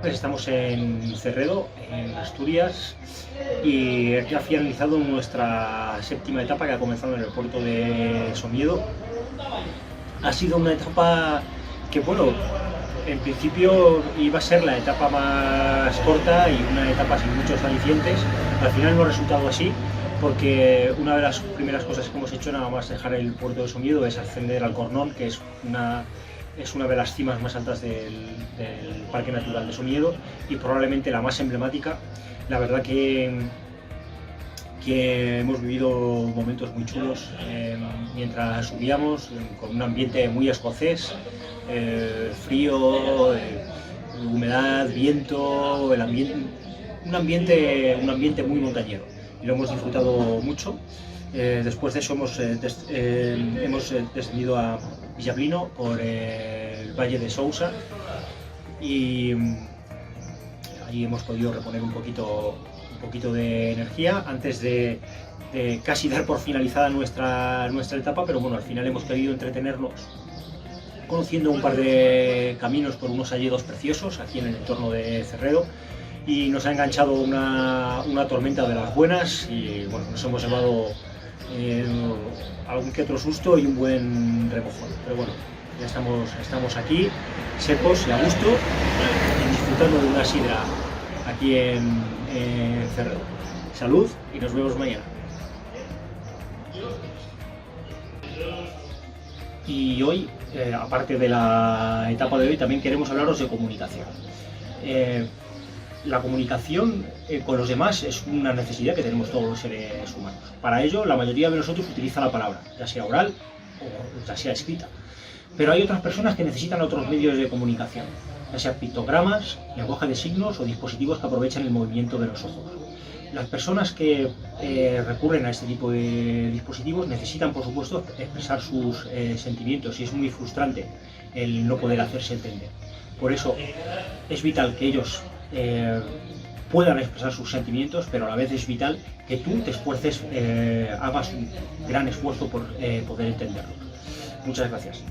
Estamos en Cerredo, en Asturias, y ya ha finalizado nuestra séptima etapa que ha comenzado en el puerto de Somiedo. Ha sido una etapa que, bueno, en principio iba a ser la etapa más corta y una etapa sin muchos alicientes. Al final no ha resultado así, porque una de las primeras cosas que hemos hecho, nada más dejar el puerto de Somiedo, es ascender al Cornón, que es una de las cimas más altas del Parque Natural de Somiedo y probablemente la más emblemática. La verdad que hemos vivido momentos muy chulos mientras subíamos, con un ambiente muy escocés, frío, humedad, viento, un ambiente muy montañero, y lo hemos disfrutado mucho. Después de eso hemos descendido a Villablino por el Valle de Sousa, y ahí hemos podido reponer un poquito de energía antes de casi dar por finalizada nuestra etapa. Pero bueno, al final hemos querido entretenernos conociendo un par de caminos por unos alledos preciosos aquí en el entorno de Cerredo, y nos ha enganchado una tormenta de las buenas, y bueno, nos hemos llevado algún que otro susto y un buen remojón. Pero bueno, ya estamos aquí, secos y a gusto, disfrutando de una sidra aquí en Cerredo. Salud y nos vemos mañana. Y hoy, aparte de la etapa de hoy, también queremos hablaros de comunicación. La comunicación con los demás es una necesidad que tenemos todos los seres humanos. Para ello, la mayoría de nosotros utiliza la palabra, ya sea oral o ya sea escrita. Pero hay otras personas que necesitan otros medios de comunicación, ya sea pictogramas, lenguaje de signos o dispositivos que aprovechan el movimiento de los ojos. Las personas que recurren a este tipo de dispositivos necesitan, por supuesto, expresar sus sentimientos, y es muy frustrante el no poder hacerse entender. Por eso es vital que ellos puedan expresar sus sentimientos, pero a la vez es vital que tú te esfuerces, hagas un gran esfuerzo por poder entenderlos. Muchas gracias.